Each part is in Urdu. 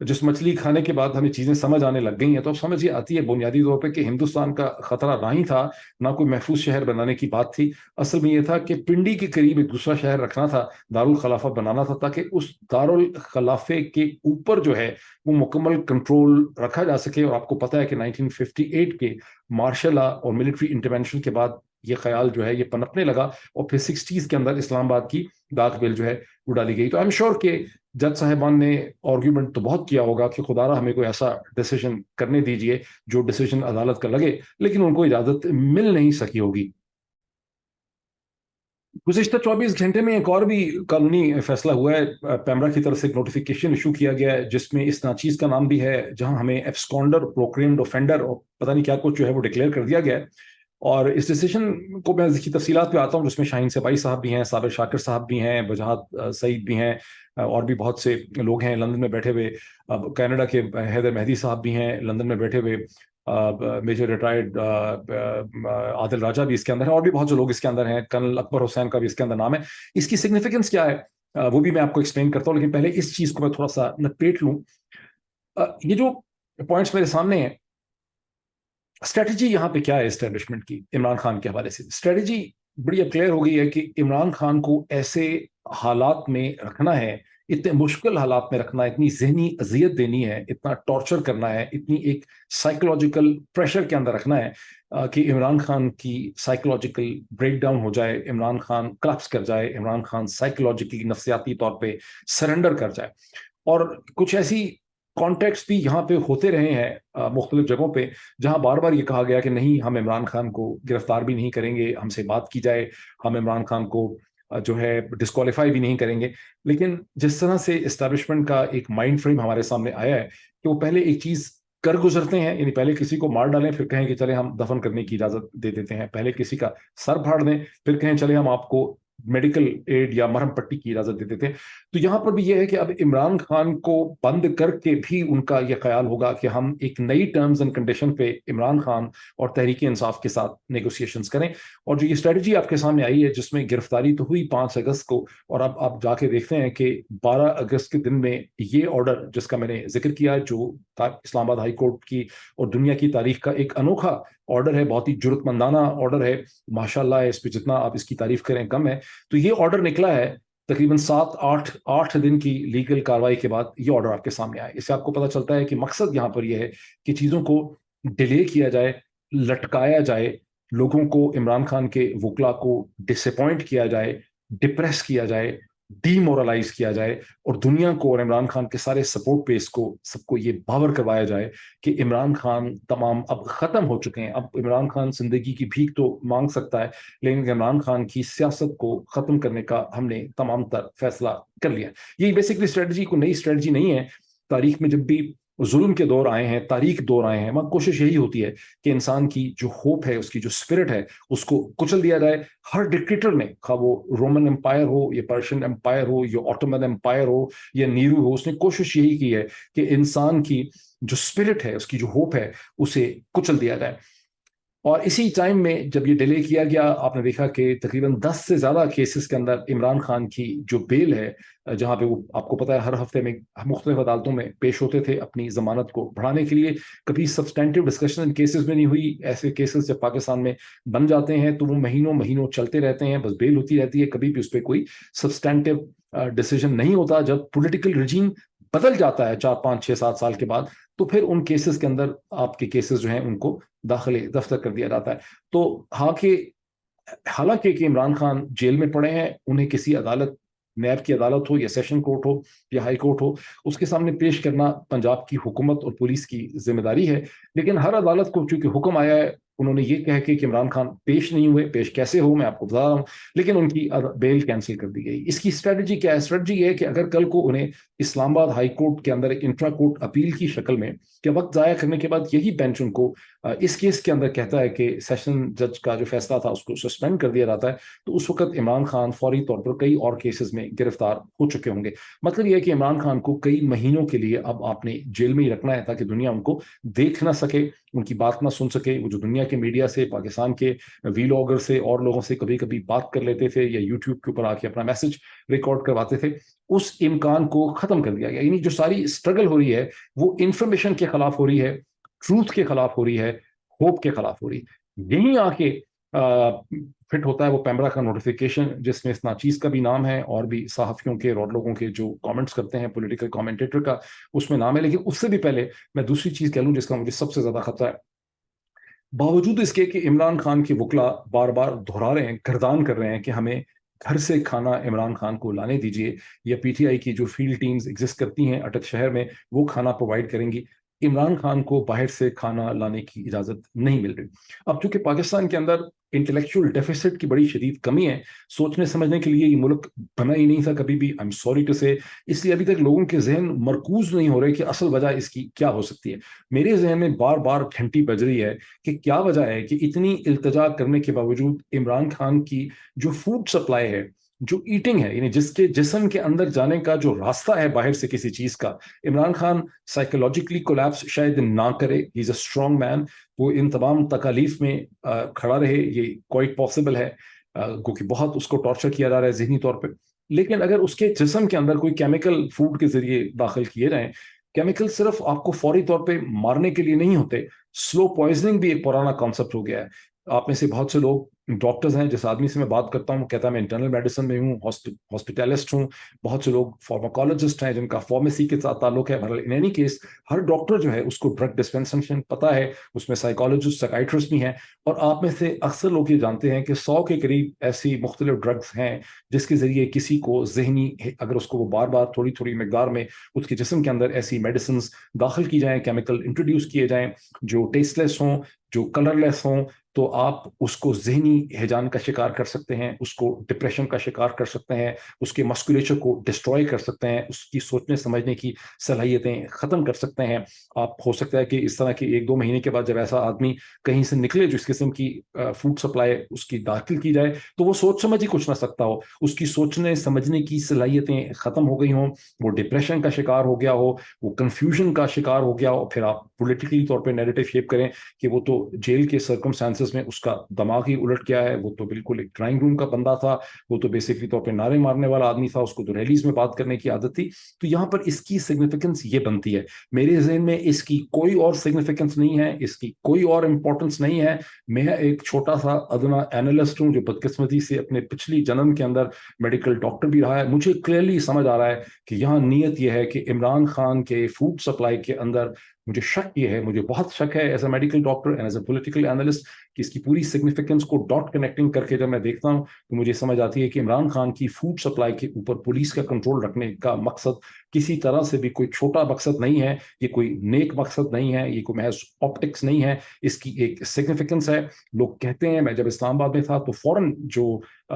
جس مچھلی کھانے کے بعد ہمیں چیزیں سمجھ آنے لگ گئی ہیں، تو اب سمجھ یہ آتی ہے بنیادی طور پہ کہ ہندوستان کا خطرہ نہ ہی تھا، نہ کوئی محفوظ شہر بنانے کی بات تھی. اصل میں یہ تھا کہ پنڈی کے قریب ایک دوسرا شہر رکھنا تھا، دارالخلافہ بنانا تھا، تاکہ اس دارالخلافے کے اوپر جو ہے وہ مکمل کنٹرول رکھا جا سکے. اور آپ کو پتا ہے کہ 1958 کے مارشل لا اور ملٹری انٹرونشن کے بعد یہ خیال جو ہے یہ پنپنے لگا، اور پھر 60s کے اندر اسلام آباد کی ڈاک بیل جو ہے وہ ڈالی گئی. تو آئی ایم شیور کہ جج صاحبان نے آرگیومنٹ تو بہت کیا ہوگا کہ خدا را ہمیں کوئی ایسا ڈیسیجن کرنے دیجئے جو ڈیسیجن عدالت کا لگے، لیکن ان کو اجازت مل نہیں سکی ہوگی. گزشتہ 24 گھنٹے میں ایک اور بھی قانونی فیصلہ ہوا ہے. پیمرا کی طرف سے ایک نوٹیفیکیشن ایشو کیا گیا ہے جس میں اس ناچیز کا نام بھی ہے، جہاں ہمیں ایبسکونڈر، پروکلیمڈ اوفینڈر اور پتہ نہیں کیا کچھ جو ہے وہ ڈکلیئر کر دیا گیا ہے. اور اس ڈیسیشن کو میں اس کی تفصیلات پہ آتا ہوں، جس میں شاہین سپاہی صاحب بھی ہیں، صابر شاکر صاحب بھی ہیں، وجاہت سعید بھی ہیں، اور بھی بہت سے لوگ ہیں لندن میں بیٹھے ہوئے. کینیڈا کے حیدر مہدی صاحب بھی ہیں لندن میں بیٹھے ہوئے، میجر ریٹائرڈ عادل راجہ بھی اس کے اندر ہیں، اور بھی بہت سے لوگ اس کے اندر ہیں. کرنل اکبر حسین کا بھی اس کے اندر نام ہے. اس کی سگنیفیکنس کیا ہے وہ بھی میں آپ کو ایکسپلین کرتا ہوں، لیکن پہلے اس چیز کو میں تھوڑا سا نپیٹ لوں. یہ جو پوائنٹس میرے سامنے ہیں، اسٹریٹجی یہاں پہ کیا ہے اسٹیبلشمنٹ کی عمران خان کے حوالے سے؟ اسٹریٹجی بڑی اب کلیئر ہو گئی ہے کہ عمران خان کو ایسے حالات میں رکھنا ہے، اتنے مشکل حالات میں رکھنا ہے، اتنی ذہنی اذیت دینی ہے، اتنا ٹارچر کرنا ہے، اتنی ایک سائیکولوجیکل پریشر کے اندر رکھنا ہے کہ عمران خان کی سائیکولوجیکل بریک ڈاؤن ہو جائے، عمران خان کلپس کر جائے، عمران خان سائیکولوجیکلی نفسیاتی طور پہ سرنڈر کر جائے. اور کچھ ایسی کانٹیکٹس بھی یہاں پہ ہوتے رہے ہیں مختلف جگہوں پہ، جہاں بار بار یہ کہا گیا کہ نہیں، ہم عمران خان کو گرفتار بھی نہیں کریں گے، ہم سے بات کی جائے، ہم عمران خان کو جو ہے ڈسکوالیفائی بھی نہیں کریں گے. لیکن جس طرح سے اسٹیبلشمنٹ کا ایک مائنڈ فریم ہمارے سامنے آیا ہے کہ وہ پہلے ایک چیز کر گزرتے ہیں، یعنی پہلے کسی کو مار ڈالیں، پھر کہیں کہ چلے ہم دفن کرنے کی اجازت دے دیتے ہیں، پہلے کسی کا سر پھاڑ دیں، پھر کہیں چلے ہم آپ کو میڈیکل ایڈ یا مرہم پٹی کی اجازت دیتے تھے. تو یہاں پر بھی یہ ہے کہ اب عمران خان کو بند کر کے بھی ان کا یہ خیال ہوگا کہ ہم ایک نئی ٹرمز اینڈ کنڈیشن پہ عمران خان اور تحریک انصاف کے ساتھ نیگوسیشنز کریں. اور جو یہ اسٹریٹجی آپ کے سامنے آئی ہے، جس میں گرفتاری تو ہوئی 5 اگست کو، اور اب آپ جا کے دیکھتے ہیں کہ 12 اگست کے دن میں یہ آرڈر جس کا میں نے ذکر کیا، جو اسلام آباد ہائی کورٹ کی اور دنیا کی تاریخ کا ایک انوکھا آرڈر ہے، بہت ہی جرت مندانہ آرڈر ہے، ماشاءاللہ اس پہ جتنا آپ اس کی تعریف کریں کم ہے. تو یہ آرڈر نکلا ہے تقریباً 7-8 دن کی لیگل کاروائی کے بعد یہ آرڈر آپ کے سامنے آئے. اس سے آپ کو پتہ چلتا ہے کہ مقصد یہاں پر یہ ہے کہ چیزوں کو ڈیلے کیا جائے، لٹکایا جائے، لوگوں کو، عمران خان کے وکلا کو ڈس اپوائنٹ کیا جائے، ڈپریس کیا جائے، ڈی مورلائز کیا جائے، اور دنیا کو اور عمران خان کے سارے سپورٹ بیس کو سب کو یہ باور کروایا جائے کہ عمران خان تمام اب ختم ہو چکے ہیں. اب عمران خان زندگی کی بھیک تو مانگ سکتا ہے، لیکن عمران خان کی سیاست کو ختم کرنے کا ہم نے تمام تر فیصلہ کر لیا. یہ بیسکلی اسٹریٹجی کو نئی اسٹریٹجی نہیں ہے. تاریخ میں جب بھی ظلم کے دور آئے ہیں، تاریخ دور آئے ہیں، وہاں کوشش یہی ہوتی ہے کہ انسان کی جو ہوپ ہے، اس کی جو اسپرٹ ہے، اس کو کچل دیا جائے. ہر ڈکٹیٹر نے، خواہ وہ رومن امپائر ہو یا پرشین امپائر ہو یا آٹومن امپائر ہو یا نیرو ہو، اس نے کوشش یہی کی ہے کہ انسان کی جو اسپرٹ ہے، اس کی جو ہوپ ہے، اسے کچل دیا جائے. اور اسی ٹائم میں جب یہ ڈیلے کیا گیا، آپ نے دیکھا کہ تقریباً 10 سے زیادہ کیسز کے اندر عمران خان کی جو بیل ہے، جہاں پہ وہ آپ کو پتا ہے ہر ہفتے میں مختلف عدالتوں میں پیش ہوتے تھے اپنی ضمانت کو بڑھانے کے لیے، کبھی سبسٹینٹیو ڈسکشن کیسز میں نہیں ہوئی. ایسے کیسز جب پاکستان میں بن جاتے ہیں تو وہ مہینوں مہینوں چلتے رہتے ہیں، بس بیل ہوتی رہتی ہے، کبھی بھی اس پہ کوئی سبسٹینٹیو ڈیسیجن نہیں ہوتا. جب پولیٹیکل رجیم بدل جاتا ہے 4-5-6-7 سال کے بعد، تو پھر ان کیسز کے اندر آپ کے کیسز جو ہیں ان کو داخل دفتر کر دیا جاتا ہے. تو حالانکہ کہ عمران خان جیل میں پڑے ہیں، انہیں کسی عدالت، نیب کی عدالت ہو یا سیشن کورٹ ہو یا ہائی کورٹ ہو، اس کے سامنے پیش کرنا پنجاب کی حکومت اور پولیس کی ذمہ داری ہے. لیکن ہر عدالت کو چونکہ حکم آیا ہے، انہوں نے یہ کہہ کے کہ عمران خان پیش نہیں ہوئے، پیش کیسے ہو میں آپ کو بتا رہا ہوں، لیکن ان کی بیل کینسل کر دی گئی. اس کی اسٹریٹجی کیا ہے؟ اسٹریٹجی یہ ہے کہ اگر کل کو انہیں اسلام آباد ہائی کورٹ کے اندر ایک انٹرا کورٹ اپیل کی شکل میں، کہ وقت ضائع کرنے کے بعد یہی بینچ ان کو اس کیس کے اندر کہتا ہے کہ سیشن جج کا جو فیصلہ تھا اس کو سسپینڈ کر دیا جاتا ہے، تو اس وقت عمران خان فوری طور پر کئی اور کیسز میں گرفتار ہو چکے ہوں گے. مطلب یہ ہے کہ عمران خان کو کئی مہینوں کے لیے اب آپ نے جیل میں ہی رکھنا ہے، تاکہ دنیا ان کو دیکھ نہ سکے، ان کی بات نہ سن سکے. وہ جو دنیا کے میڈیا سے، پاکستان کے ویلاگر سے اور لوگوں سے کبھی کبھی بات کر لیتے تھے یا یوٹیوب کے اوپر آ کے اپنا میسج ریکارڈ کرواتے تھے، اس امکان کو ختم کر دیا گیا. یعنی جو ساری اسٹرگل ہو رہی ہے وہ انفارمیشن کے خلاف ہو رہی ہے، ٹروتھ کے خلاف ہو رہی ہے، ہوپ کے خلاف ہو رہی ہے. یہیں آ کے فٹ ہوتا ہے وہ پیمرا کا نوٹیفیکیشن، جس میں اس ناچیز کا بھی نام ہے اور بھی صحافیوں کے اور لوگوں کے جو کامنٹس کرتے ہیں، پولیٹیکل کامنٹیٹر کا اس میں نام ہے. لیکن اس سے بھی پہلے میں دوسری چیز کہہ لوں جس کا مجھے سب سے زیادہ خطرہ ہے. باوجود اس کے کہ عمران خان کے وکلا بار بار دہرا رہے ہیں، گردان کر رہے ہیں کہ ہمیں گھر سے کھانا عمران خان کو لانے دیجیے، یا پی ٹی آئی کی جو فیلڈ ٹیمز ایگزسٹ کرتی ہیں اٹک شہر میں وہ کھانا پرووائڈ کریں گی، عمران خان کو باہر سے کھانا لانے کی اجازت نہیں مل رہی. اب چونکہ پاکستان کے اندر انٹلیکچوئل ڈیفیسٹ کی بڑی شدید کمی ہے، سوچنے سمجھنے کے لیے یہ ملک بنا ہی نہیں تھا کبھی بھی، آئی ایم سوری ٹو سے، اس لیے ابھی تک لوگوں کے ذہن مرکوز نہیں ہو رہے کہ اصل وجہ اس کی کیا ہو سکتی ہے. میرے ذہن میں بار بار گھنٹی بج رہی ہے کہ کیا وجہ ہے کہ اتنی التجا کرنے کے باوجود عمران خان کی جو فوڈ سپلائی ہے، جو ایٹنگ ہے، یعنی جس کے جسم کے اندر جانے کا جو راستہ ہے باہر سے کسی چیز کا، عمران خان سائیکولوجیکلی کولیپس شاید نہ کرے، ہی از اے اسٹرانگ مین، وہ ان تمام تکالیف میں کھڑا رہے، یہ کوائٹ پاسبل ہے، کیونکہ بہت اس کو ٹارچر کیا جا رہا ہے ذہنی طور پہ. لیکن اگر اس کے جسم کے اندر کوئی کیمیکل فوڈ کے ذریعے داخل کیے جائیں، کیمیکل صرف آپ کو فوری طور پہ مارنے کے لیے نہیں ہوتے، سلو پوائزننگ بھی ایک پرانا کانسیپٹ ہو گیا ہے. آپ میں سے بہت سے لوگ ڈاکٹرز ہیں، جس آدمی سے میں بات کرتا ہوں وہ کہتا ہے میں انٹرنل میڈیسن میں ہوں، ہاسپٹالسٹ ہوں. بہت سے لوگ فارماکولوجسٹ ہیں جن کا فارمیسی کے ساتھ تعلق ہے. بہرحال in any case Hare doctor جو ہے اس کو ڈرگ ڈسپینسیشن پتا ہے، اس میں سائیکالوجسٹ، سائیکائٹرسٹ بھی ہیں. اور آپ میں سے اکثر لوگ یہ جانتے ہیں کہ 100 کے قریب ایسی مختلف ڈرگز ہیں جس کے ذریعے کسی کو ذہنی، اگر اس کو وہ بار بار تھوڑی تھوڑی مقدار میں اس کے جسم کے اندر ایسی میڈیسنز داخل کی جائیں، کیمیکل انٹروڈیوس کیے جائیں جو ٹیسٹ لیس ہوں، جو کلر لیس ہوں، تو آپ اس کو ذہنی ہیجان کا شکار کر سکتے ہیں، اس کو ڈپریشن کا شکار کر سکتے ہیں، اس کے مسکولیچر کو ڈسٹروائے کر سکتے ہیں، اس کی سوچنے سمجھنے کی صلاحیتیں ختم کر سکتے ہیں. آپ ہو سکتا ہے کہ اس طرح کے 1-2 مہینے کے بعد جب ایسا آدمی کہیں سے نکلے جس قسم کی فوڈ سپلائی اس کی داخل کی جائے تو وہ سوچ سمجھ ہی کچھ نہ سکتا ہو، اس کی سوچنے سمجھنے کی صلاحیتیں ختم ہو گئی ہوں، وہ ڈپریشن کا شکار ہو گیا ہو، وہ کنفیوژن کا شکار ہو گیا ہو. پھر آپ پولیٹیکلی طور پہ نیریٹو شیپ کریں کہ وہ تو جیل کے سرکمسٹانسز میں اس کا دماغ ہی الٹ گیا ہے، وہ تو بالکل ایک ڈرائنگ روم کا بندہ تھا، وہ تو بیسکلی طور پہ نعرے مارنے والا آدمی تھا، اس کو تو ریلیز میں بات کرنے کی عادت تھی. تو یہاں پر اس کی سگنیفیکنس یہ بنتی ہے. میرے ذہن میں اس کی کوئی اور سگنیفیکنس نہیں ہے، اس کی کوئی اور امپورٹنس نہیں ہے. میں ایک چھوٹا سا ادنا اینالسٹ ہوں جو بدقسمتی سے اپنے پچھلی جنم کے اندر میڈیکل ڈاکٹر بھی رہا ہے. مجھے کلیئرلی سمجھ آ رہا ہے کہ یہاں نیت یہ ہے کہ عمران خان کے فوڈ سپلائی کے اندر، مجھے شک یہ ہے، مجھے بہت شک ہے as a medical doctor and as a political analyst, کہ اس کی پوری سگنیفیکنس کو ڈاٹ کنیکٹنگ کر کے جب میں دیکھتا ہوں تو مجھے سمجھ آتی ہے کہ عمران خان کی فوڈ سپلائی کے اوپر پولیس کا کنٹرول رکھنے کا مقصد کسی طرح سے بھی کوئی چھوٹا مقصد نہیں ہے، یہ کوئی نیک مقصد نہیں ہے، یہ کوئی محض آپٹکس نہیں ہے، اس کی ایک سگنیفیکنس ہے. لوگ کہتے ہیں، میں جب اسلام آباد میں تھا تو فوراً جو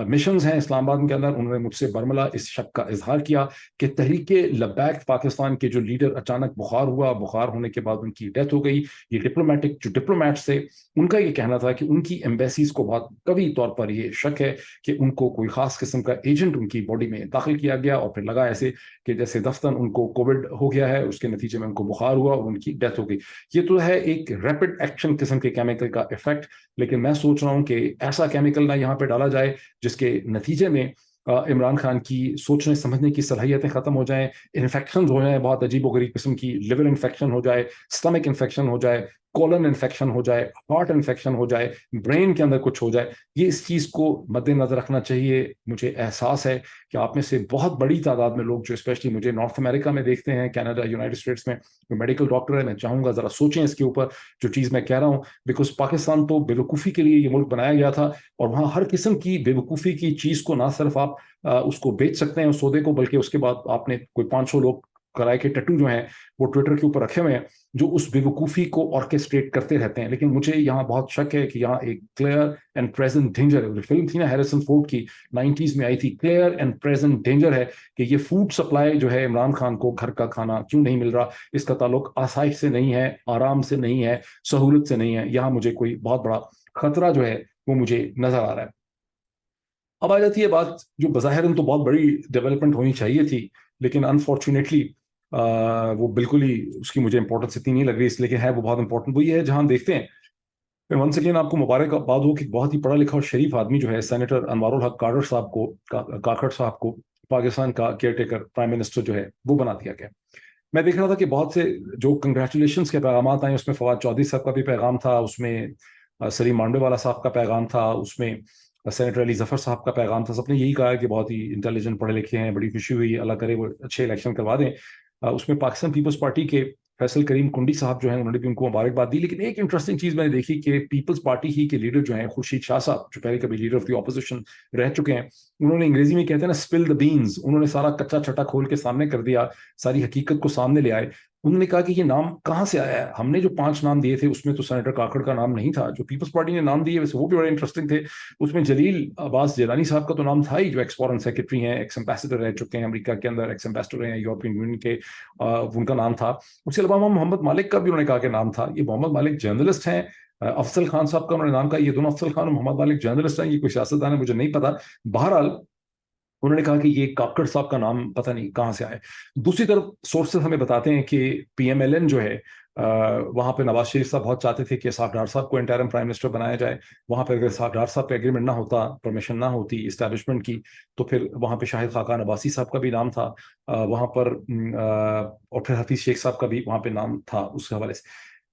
مشنز ہیں اسلام آباد کے اندر انہوں نے مجھ سے برملا اس شک کا اظہار کیا کہ تحریک لبیک پاکستان کے جو لیڈر اچانک بخار ہوا، بخار ہونے کے بعد ان کی ڈیتھ ہو گئی. یہ جو ڈپلومیٹس تھے ان کا یہ کہنا تھا کہ ان کی ایمبیسیز کو بہت قوی طور پر یہ شک ہے کہ ان کو کوئی خاص قسم کا ایجنٹ ان کی باڈی میں داخل کیا گیا، اور پھر لگا ایسے کہ جیسے دفتن ان کو کووڈ ہو گیا ہے، اس کے نتیجے میں ان کو بخار ہوا اور ان کی ڈیتھ ہو گئی. یہ تو ہے ایک ریپڈ ایکشن قسم کے کیمیکل کا افیکٹ، لیکن میں سوچ رہا ہوں کہ ایسا کیمیکل نہ یہاں پہ ڈالا جائے جس کے نتیجے میں عمران خان کی سوچنے سمجھنے کی صلاحیتیں ختم ہو جائیں، انفیکشنز ہو جائیں، بہت عجیب و غریب قسم کی لیور انفیکشن ہو جائے، سٹمک انفیکشن ہو جائے، کولن انفیکشن ہو جائے، ہارٹ انفیکشن ہو جائے، برین کے اندر کچھ ہو جائے. یہ اس چیز کو مد نظر رکھنا چاہیے. مجھے احساس ہے کہ آپ میں سے بہت بڑی تعداد میں لوگ جو اسپیشلی مجھے نارتھ امریکہ میں دیکھتے ہیں، کینیڈا، یونائٹڈ اسٹیٹس میں، جو میڈیکل ڈاکٹر ہے، میں چاہوں گا ذرا سوچیں اس کے اوپر جو چیز میں کہہ رہا ہوں، بیکاز پاکستان تو بے وقوفی کے لیے یہ ملک بنایا گیا تھا، اور وہاں ہر قسم کی بے وقوفی کی چیز کو نہ صرف آپ اس کو بیچ سکتے ہیں اس سودے کو، بلکہ اس کے بعد آپ نے کوئی 500 لوگ کرائے کے ٹٹو جو ہیں وہ ٹویٹر کے اوپر رکھے ہوئے ہیں جو اس بے وقوفی کو آرکیسٹریٹ کرتے رہتے ہیں. لیکن مجھے یہاں بہت شک ہے کہ یہاں ایک کلیئر اینڈ پریزنٹ ڈینجر ہے. فلم تھی نا ہیریسن فورڈ کی، 90s میں آئی تھی، کلیئر اینڈ پریزنٹ ڈینجر ہے کہ یہ فوڈ سپلائی جو ہے عمران خان کو گھر کا کھانا کیوں نہیں مل رہا، اس کا تعلق آسائش سے نہیں ہے، آرام سے نہیں ہے، سہولت سے نہیں ہے. یہاں مجھے کوئی بہت بڑا خطرہ جو ہے وہ مجھے نظر آ رہا ہے. اب آ جاتی ہے بات جو بظاہر تو بہت بڑی ڈیولپمنٹ ہونی چاہیے تھی، لیکن انفارچونیٹلی وہ بالکل ہی اس کی مجھے امپورٹنس اتنی نہیں لگ رہی، اس لیے کہ ہے وہ بہت امپورٹنٹ. وہ یہ ہے جہاں دیکھتے ہیں ونس اگین آپ کو مبارکباد ہو کہ بہت ہی پڑھا لکھا اور شریف آدمی جو ہے سینیٹر انوار الحق کاکڑ صاحب کو پاکستان کا کیئر ٹیکر پرائم منسٹر جو ہے وہ بنا دیا گیا. میں دیکھ رہا تھا کہ بہت سے جو کنگریچولیشنس کے پیغامات آئے، اس میں فواد چودھری صاحب کا بھی پیغام تھا، اس میں سلیم مانڈے والا صاحب کا پیغام تھا، اس میں سینیٹر علی ظفر صاحب کا پیغام تھا. سب نے یہی کہا کہ بہت ہی انٹیلیجنٹ پڑھے لکھے ہیں، بڑی خوشی ہوئی، اللہ کرے وہ اچھے الیکشن کروا دیں. اس میں پاکستان پیپلز پارٹی کے فیصل کریم کنڈی صاحب جو ہیں انہوں نے بھی ان کو مبارکباد دی. لیکن ایک انٹرسٹنگ چیز میں نے دیکھی کہ پیپلز پارٹی ہی کے لیڈر جو ہیں خورشید شاہ صاحب، جو پہلے کبھی لیڈر آف دی اپوزیشن رہ چکے ہیں، انہوں نے انگریزی میں کہتے ہیں نا اسپل دا بینز، انہوں نے سارا کچا چھٹا کھول کے سامنے کر دیا، ساری حقیقت کو سامنے لے آئے. انہوں نے کہا کہ یہ نام کہاں سے آیا ہے، ہم نے جو 5 نام دیے تھے اس میں تو سینیٹر کاکڑ کا نام نہیں تھا. جو پیپلز پارٹی نے نام دیے ویسے وہ بھی بڑے انٹرسٹنگ تھے. اس میں جلیل عباس جیلانی صاحب کا تو نام تھا ہی، جو ایکس فارن سیکرٹری ہیں، ایکس امبیسڈر رہ چکے ہیں امریکہ کے اندر، ایکس امبیسڈر رہے ہیں یورپین یونین کے، ان کا نام تھا. اس کے علاوہ محمد مالک کا بھی انہوں نے کہا کہ نام تھا. یہ محمد مالک جرنلسٹ ہیں. افضل خان صاحب کا انہوں نے نام کہا. یہ دونوں افضل خان اور محمد مالک جرنلسٹ ہیں، یہ کوئی سیاستدان ہے مجھے نہیں پتا. بہرحال انہوں نے کہا کہ یہ کاکڑ صاحب کا نام پتہ نہیں کہاں سے آئے. دوسری طرف سورسز ہمیں بتاتے ہیں کہ پی ایم ایل این جو ہے وہاں پہ نواز شریف صاحب بہت چاہتے تھے کہ اسحاق ڈار صاحب کو انٹرم پرائم منسٹر بنایا جائے. وہاں پہ اگر اسحاق ڈار صاحب پہ ایگریمنٹ نہ ہوتا، پرمیشن نہ ہوتی اسٹیبلشمنٹ کی، تو پھر وہاں پہ شاہد خاقان عباسی صاحب کا بھی نام تھا وہاں پر، اور پھر حفیظ شیخ صاحب کا بھی وہاں پہ نام تھا اس کے حوالے سے.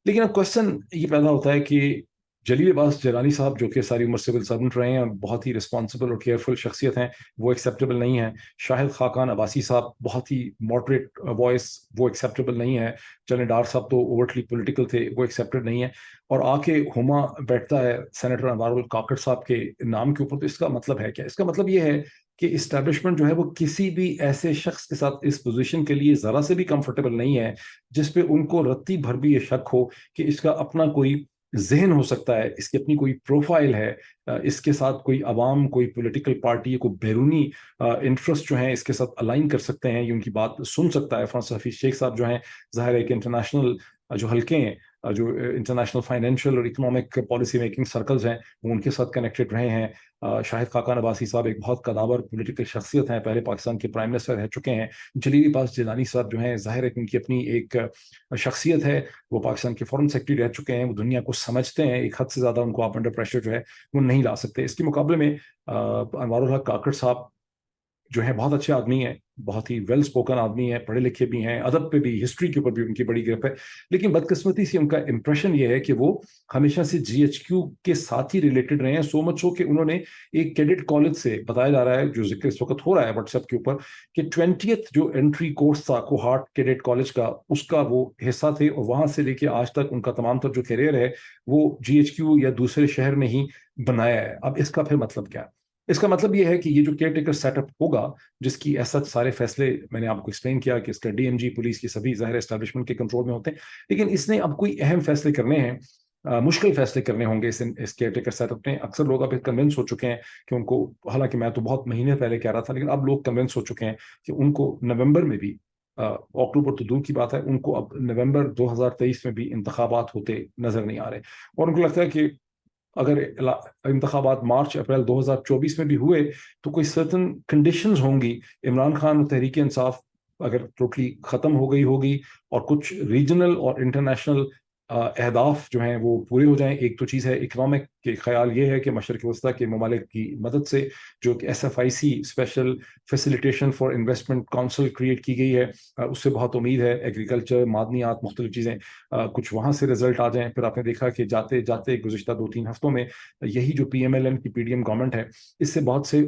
لیکن اب کوشچن یہ پیدا ہوتا ہے کہ جلیل عباس جیلانی صاحب جو کہ ساری عمر سول سرونٹ رہے ہیں، بہت ہی رسپانسبل اور کیئرفل شخصیت ہیں، وہ ایکسیپٹیبل نہیں ہے. شاہد خاقان عباسی صاحب بہت ہی ماڈریٹ وائس، وہ ایکسیپٹیبل نہیں ہے. چلیں ڈار صاحب تو اوورٹلی پولیٹیکل تھے، وہ ایکسیپٹیڈ نہیں ہے. اور آ کے ہما بیٹھتا ہے سینیٹر انوار الکاکڑ صاحب کے نام کے اوپر. تو اس کا مطلب ہے کیا؟ اس کا مطلب یہ ہے کہ اسٹیبلشمنٹ جو ہے وہ کسی بھی ایسے شخص کے ساتھ اس پوزیشن کے لیے ذرا سے بھی کمفرٹیبل نہیں ہے جس پہ ان کو رتی بھر بھی یہ شک ہو کہ اس کا اپنا کوئی ذہن ہو سکتا ہے، اس کی اپنی کوئی پروفائل ہے، اس کے ساتھ کوئی عوام، کوئی پولیٹیکل پارٹی، کوئی بیرونی انٹرسٹ جو ہیں اس کے ساتھ الائن کر سکتے ہیں، یہ ان کی بات سن سکتا ہے. فرانسس حفیظ شیخ صاحب جو ہیں ظاہر ہے کہ انٹرنیشنل جو حلقے ہیں، جو انٹرنیشنل فائنینشیل اور اکنامک پالیسی میکنگ سرکلز ہیں، وہ ان کے ساتھ کنیکٹڈ رہے ہیں. شاہد خاقان عباسی صاحب ایک بہت قداور پولیٹیکل شخصیت ہیں، پہلے پاکستان کے پرائم منسٹر رہ چکے ہیں. جلیل عباس جیلانی صاحب جو ہیں ظاہر ہے کہ ان کی اپنی ایک شخصیت ہے، وہ پاکستان کے فورن سیکرٹری رہ چکے ہیں، وہ دنیا کو سمجھتے ہیں. ایک حد سے زیادہ ان کو آپ انڈر پریشر جو ہے وہ نہیں لا سکتے. اس کے مقابلے میں انوار الحق کاکڑ صاحب جو ہے بہت اچھے آدمی ہیں، بہت ہی ویل اسپوکن آدمی ہیں، پڑھے لکھے بھی ہیں، ادب پہ بھی، ہسٹری کے اوپر بھی ان کی بڑی گرپ ہے. لیکن بدقسمتی سے ان کا امپریشن یہ ہے کہ وہ ہمیشہ سے جی ایچ کیو کے ساتھ ہی ریلیٹڈ رہے ہیں. سو مچ ہو کہ انہوں نے ایک کیڈٹ کالج سے بتایا جا رہا ہے، جو ذکر اس وقت ہو رہا ہے واٹس ایپ کے اوپر، کہ 20th جو انٹری کورس تھا کوہارٹ کیڈٹ کالج کا، اس کا وہ حصہ تھے. اور وہاں سے لے کے آج تک ان کا تمام تر جو کیریئر ہے وہ جی ایچ کیو یا دوسرے شہر میں ہی بنایا ہے. اب اس کا پھر مطلب کیا؟ اس کا مطلب یہ ہے کہ یہ جو کیئر ٹیکر سیٹ اپ ہوگا، جس کی ایسا سارے فیصلے میں نے آپ کو ایکسپلین کیا کہ اس کا ڈی ایم جی، پولیس کی سبھی ظاہر اسٹیبلشمنٹ کے کنٹرول میں ہوتے ہیں، لیکن اس نے اب کوئی اہم فیصلے کرنے ہیں، مشکل فیصلے کرنے ہوں گے اس کیئر ٹیکر سیٹ اپ نے. اکثر لوگ اب کنونس ہو چکے ہیں کہ ان کو، حالانکہ میں تو بہت مہینے پہلے کہہ رہا تھا، لیکن اب لوگ کنونس ہو چکے ہیں کہ ان کو نومبر میں بھی، اکتوبر تو دور کی بات ہے، ان کو اب نومبر 2023 میں بھی انتخابات ہوتے نظر نہیں آ رہے. اور ان کو لگتا ہے کہ اگر انتخابات مارچ اپریل 2024 میں بھی ہوئے تو کوئی سرٹن کنڈیشنز ہوں گی. عمران خان تحریک انصاف اگر ٹوٹلی ختم ہو گئی ہوگی اور کچھ ریجنل اور انٹرنیشنل اہداف جو ہیں وہ پورے ہو جائیں. ایک تو چیز ہے اکنامک کے، خیال یہ ہے کہ مشرق وسطیٰ کے ممالک کی مدد سے جو کہ S F I C special facilitation for investment council create کی گئی ہے، اس سے بہت امید ہے. ایگریکلچر، معدنیات، مختلف چیزیں، کچھ وہاں سے رزلٹ آ جائیں. پھر آپ نے دیکھا کہ جاتے جاتے گزشتہ 2-3 ہفتوں میں یہی جو پی ایم ایل این کی پی ڈی ایم گورنمنٹ ہے، اس سے بہت سے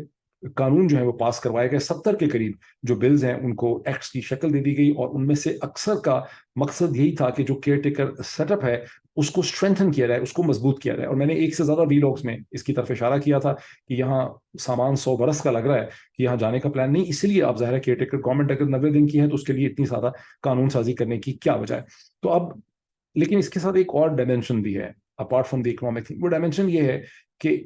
قانون جو ہیں وہ پاس کروائے گئے. 70 کے قریب جو بلز ہیں ان کو ایکٹس کی شکل دے دی گئی، اور ان میں سے اکثر کا مقصد یہی تھا کہ جو کیئر ٹیکر سیٹ اپ ہے اس کو اسٹرینتھن کیا جائے، اس کو مضبوط کیا جائے. اور میں نے ایک سے زیادہ ویلاگس میں اس کی طرف اشارہ کیا تھا کہ یہاں سامان 100 برس کا لگ رہا ہے، کہ یہاں جانے کا پلان نہیں. اسی لیے آپ ظاہر ہے کیئر ٹیکر گورنمنٹ اگر 90 دن کی ہے تو اس کے لیے اتنی زیادہ قانون سازی کرنے کی کیا وجہ ہے. تو اب لیکن اس کے ساتھ ایک اور ڈائمینشن بھی ہے apart from the economic thing. وہ ڈائمینشن یہ ہے کہ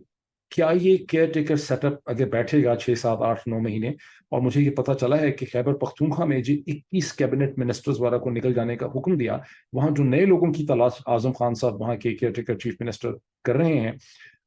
کیا یہ کیئر ٹیکر سیٹ اپ اگر بیٹھے گا 6-7-8-9 مہینے، اور مجھے یہ پتا چلا ہے کہ خیبر پختونخوا میں جو 21 کیبنٹ منسٹرز وغیرہ کو نکل جانے کا حکم دیا، وہاں جو نئے لوگوں کی تلاش اعظم خان صاحب وہاں کے کیئر ٹیکر چیف منسٹر کر رہے ہیں،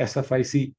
SFIC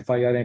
FIR